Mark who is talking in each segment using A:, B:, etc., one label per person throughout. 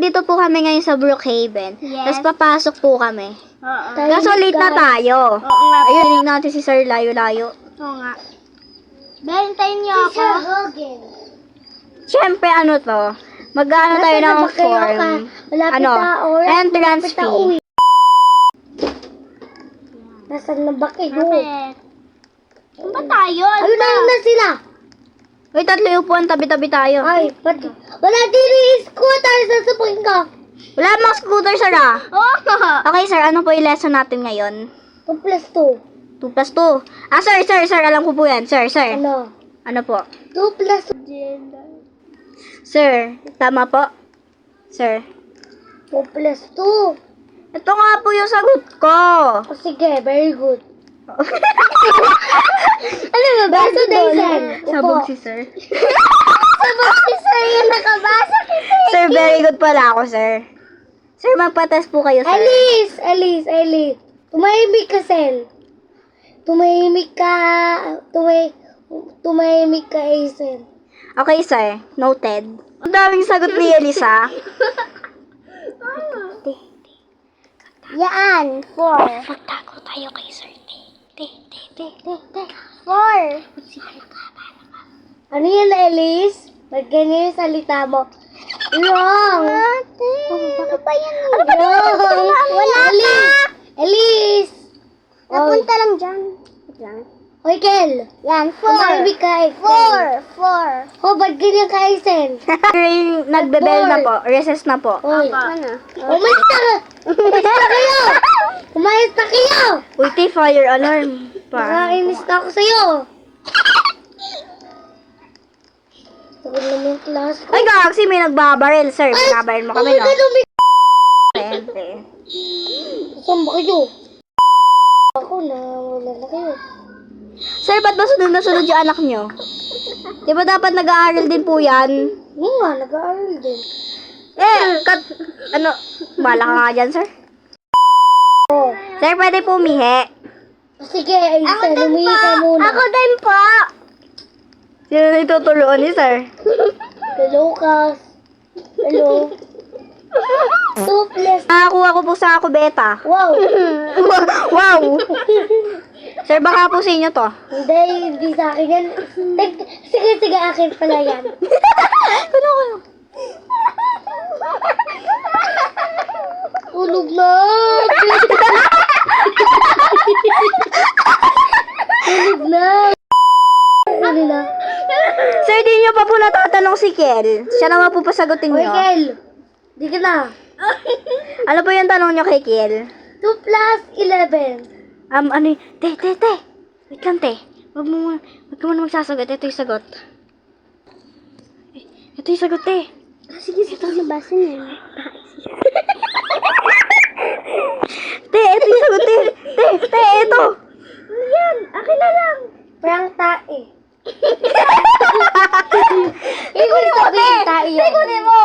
A: Dito po kami ngayon sa Brookhaven.
B: Yes.
A: Tapos papasok po kami.
B: Oo.
A: Kaso late na tayo.
B: Oo nga.
A: Ayun, tingnan natin si Sir layo-layo.
B: Oo nga. Bentayin niyo ako.
A: Siyempre, ano to? Mag-ano tayo ng form. Ano? Entrance fee.
C: Nasaan na ba kayo?
B: Perfect. Saan ba tayo?
C: Ayun na sila.
A: Uy, tatlo upuan, tabi-tabi tayo.
C: Ay, pati. Wala din yung scooter sa sapin ka.
A: Wala mga scooter, sir ah.
B: Oo.
A: Okay, sir, ano po yung lesson natin ngayon?
C: 2 plus 2.
A: 2 plus 2. Ah, sir, alam ko po yan. Sir.
C: Ano?
A: Ano po?
C: 2 plus
A: Sir, tama po? Sir.
C: 2 plus 2.
A: Ito nga po yung sagot ko.
C: O sige, very good. Ano ba? Verso Dyson.
A: Sabog si sir.
C: Sabog si Sir yung nakabasa kasi.
A: Sir, very good pala ako, sir. Sir, magpa-test po kayo, sir.
C: Alice. Tumahimik ka, Sel. Tumahimik ka, Aisen.
A: Okay, sir. Noted. Ang daming sagot ni Elisa.
C: Yan, 4.
A: Magtago tayo kay sir.
C: 4. Ano yan, Alice? Magganyan yung salita mo. Wrong.
B: Ano ba yan?
C: Wrong. Wala Alice.
B: Napunta lang dyan. Wait lang.
C: Hoy, Kel.
B: Yan, 4.
C: Tumahimik ka, Aisen.
B: 4.
C: Oh, ba't ganyan ka, Aisen?
A: Sir, nagbebel na po. Recess na po.
C: Hoy.
B: Ano?
C: Umayos na kayo! Umayos na kayo!
A: Uy, fire alarm.
C: Nakainis na ako sa'yo. Takot naman yung class ko.
A: Ay, Galaxy, may nagbabaril, sir. Binabaril mo kami, no? Siyempre.
C: Saan ba kayo? Ako na, wala na kayo.
A: Sir, ba't ba sunod na sunod yung anak nyo? Di ba dapat nag-aaral din po yan?
C: Oo nga, nag-aaral din.
A: Bala ka nga dyan, sir.
C: Oh.
A: Sir, pwede po umihi.
C: Sige, Aisen, lumihi ka muna.
B: Ako din po.
A: Sino na itutuluan ni sir?
C: Hello, Kas. Hello. 2 plus.
A: Nakakuha ko po sa ako, beta.
C: Wow.
A: Wow! Sir, baka po sa inyo to.
C: Hindi sa akin yan. Sige, akin pala yan. Tulog na. Tulog na. Ano na?
A: Sir, di nyo pa po natatanong si Kel. Siya naman po pasagutin
C: Hoy,
A: nyo.
C: Kel. Di ka na.
A: Ano po yung tanong nyo kay Kel?
C: 2 plus 11.
A: Ano y- Te. Wait lang, te. Wag ka muna magsasagot. Ito yung sagot. Ito yung sagot, te.
B: Sige, nabasa niya.
A: Te, ito yung sagot, te. Te, ito.
B: Yan, akin na lang.
C: Prank tae.
B: Ikunin mo, te.
C: tae yan.
B: Ikunin mo.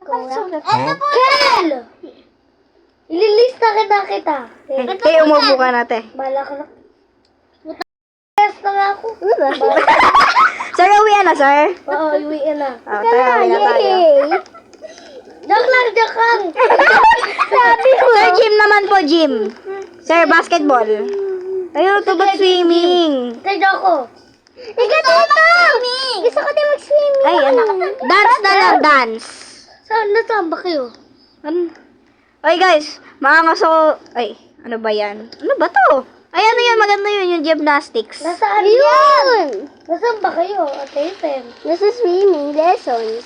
C: Ito po. Kel! Ililista kita.
A: Te, umupo ka na, te.
C: Bala ka na. Test na nga ako.
A: Sir, uwian na, sir.
C: Oo, iwiin na.
A: Tara, uwi na tayo.
C: Joke lang.
A: Sir, gym naman po, gym. Sir, basketball. Ayun, to ba't swimming?
C: Kaya ako.
B: Ikaw din mag-swimming. Gusto ko din mag-swimming.
A: Ay, dance na lang, dance.
C: Nasaan ba kayo?
A: Ay, guys, maangas ako. Ay, ano ba yan? Ano ba to? Ay, ano yan? Maganda yun, yung gymnastics.
C: Nasaan
B: Ayun.
C: Nasaan ba kayo? Ate Sem?
B: Nasa swimming lessons.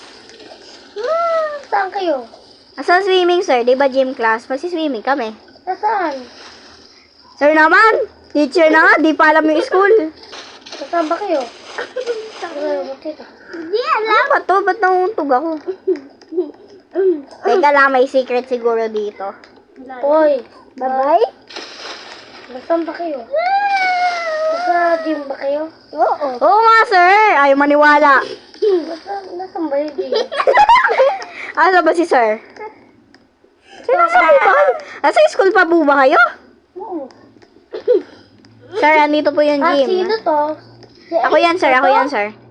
C: Saan kayo?
A: Asa swimming, sir? Di ba gym class? Magsiswimming kami.
C: Nasaan?
A: Sir naman, teacher na nga, di pa alam yung school.
C: Nasaan ba kayo? Makita.
B: Hindi
A: Ano
B: alam.
A: ba to? Ba't nanguntog ako? Teka lang, may secret siguro dito.
C: Hoy.
B: Bye-bye.
C: Nasaan ba kayo? Nasa gym ba kayo?
B: Oo.
A: Oo nga, sir. Ayaw maniwala.
C: Nasaan ba yung gym?
A: Asa ba si sir? Sir, nasa school pa kayo? Nasa school pa po ba kayo?
C: Oo.
A: Sir, andito po yung gym.
C: Sino to? Si
A: Ako yan, sir.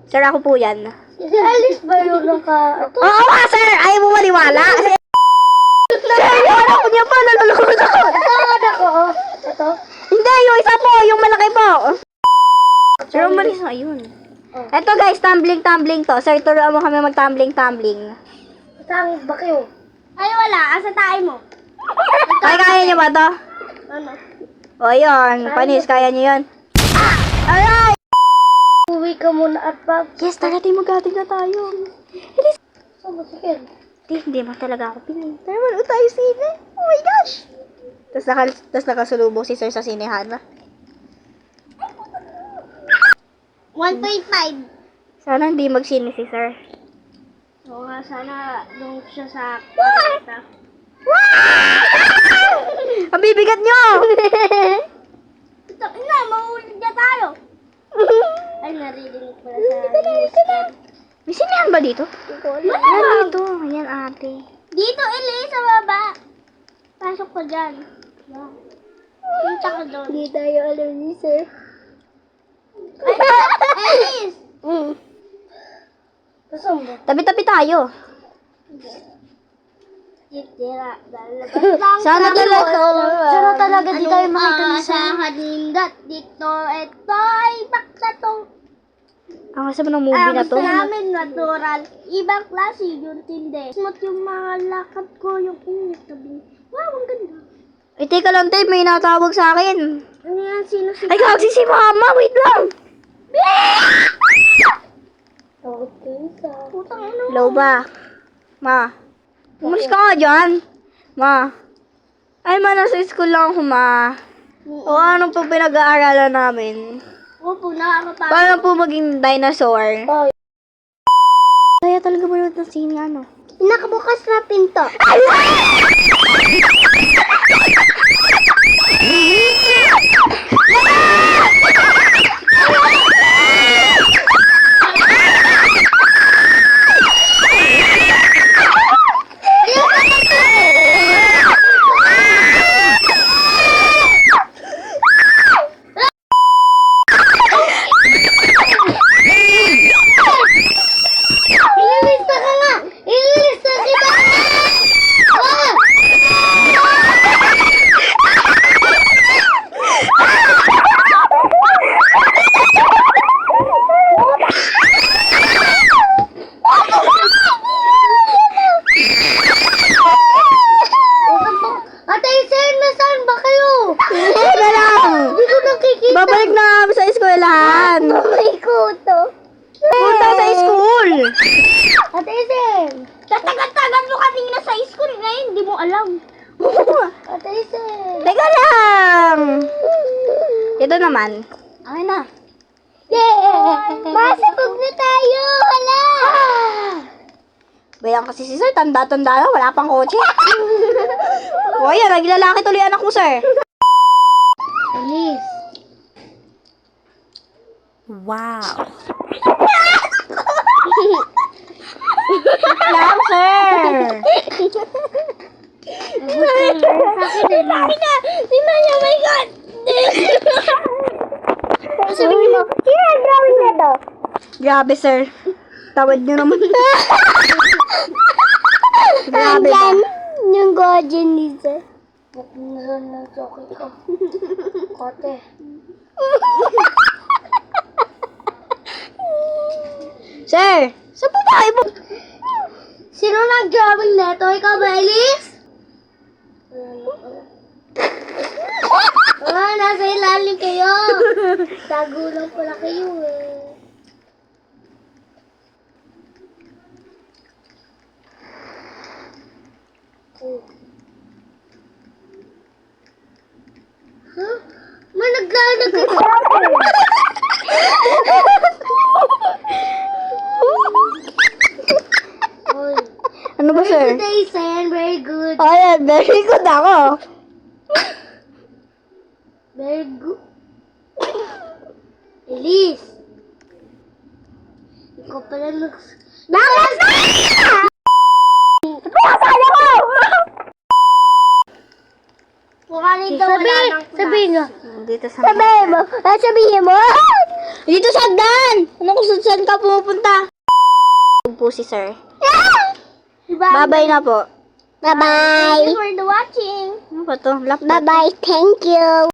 A: Sir, ako po yan.
C: Si Alice ba yung naka...
A: Oo nga, sir! Ayaw mo maniwala? Sir, yung anak ko niya pa, nalulungkot ako.
C: Ito, ako. Ito.
A: Hindi, yung isa po, yung malaki po. Sir, umalis na, yun.
C: Oh.
A: Eto guys, tumbling to. Sir, turuan mo kami mag-tumbling.
C: Saan ba kayo?
B: Ay, wala. Asa tayo mo?
A: Ay, kaya niyo ba to?
B: Ano?
A: O, yun. Panis, kaya niyo yun. Aray!
C: Uwi ka muna at pag...
A: Yes, talating magating na tayo.
C: Saan ba si Ken?
A: Hindi mo talaga ako pinay. Tayo manood tayo sine. Oh my gosh! Tapos nakasulubong si sir sa sinehan.
B: 1.5.
A: Sana hindi magsine si sir.
B: Oo nga, sana doon siya sa kwarta.
A: Ang bibigat nyo!
B: Ito, ina, mahulog na tayo. Ay, naririnig pala sa news cam.
A: May sinehan ba dito?
B: Wala.
A: Yan dito. Ayan ate.
B: Dito, Eli, sa baba. Pasok ko dyan. Punta ka doon.
C: Hindi tayo alam ni sir.
B: Elis!
C: Saan ba?
A: Tabi-tabi tayo.
B: Titira. Lalabas lang.
A: Sana talaga di tayo makita ni sir.
B: Sa hadindat dito. Ito ay baktatong.
A: Ang kasi mo ng movie na to.
B: Gusto namin natural. Ibang klase yung tindi. Smooth yung mga lakad ko. Yung sabi. Wow, ang ganda.
A: Ay, teka lang tayo. May natawag sa akin.
B: Ano yan? Sino si...
A: Ay, gagsi si mama. Wait lang.
C: Okay, sa...
B: Putang ino.
A: Hello ba? Ma. Umalis ka nga dyan. Ma. Ay, ma, nasa school lang ako, ma. O, anong po pinag-aaralan namin?
B: Opo, nakakapagod.
A: Paano po maging dinosaur?
C: Ay.
A: Kaya talaga manood ng sine, ano?
B: Nakabukas na pinto.
C: Ililista ka nga! Ililista kita nga! Ah! Ate sir, nasaan ba kayo?
A: Teka lang!
C: Hindi ko nakikita.
A: Babalik na kami sa eskwelahan.
C: May kuto.
A: Punta sa school.
C: Ate sir!
B: Tatagal-tagal mo kanina sa school ngayon, hindi mo alam.
C: Ate sir!
A: Teka lang. Ito naman.
B: Ay na.
C: Yeah! Masabog na tayo! Hala!
A: Bayan kasi si sir, tanda-tanda na, wala pang kotse. O yan, naglalaki tuloy anak mo, sir.
C: Alice!
A: Wow. Lang, sir.
B: Tingnan niya, my God!
C: Sabihin mo, sino ang drawing na to?
A: Grabe, sir. Tawad nyo naman. Grabe ba?
C: Yung guardian ni sir. Ba't naroon ng chocolate ko? Kote.
A: Sir, saan po tayo po?
C: Sino nag-drawing na ito? Ikaw ba, Alice? Nasa ilalim kayo. Tago lang pala kayo eh. Huh? Naglalagay ko. Oy.
A: Ano ba, sir?
C: Very good, Aisen. Very good.
A: Ayan, very good ako.
C: Very good. Elise. Ikaw pala
A: Bakit? Nakasala ko!
B: Mukha nito wala ng
C: Sabihin mo.
A: Dito sa...
C: Sabihin mo. Sabihin mo.
A: Dito sa dan! Ano kung saan ka pupunta? po si sir.
B: Diba?
A: Bye-bye na po.
C: Bye-bye.
B: Thank you for the watching.
A: Ano ba to? Laptop.
C: Bye-bye. Thank you.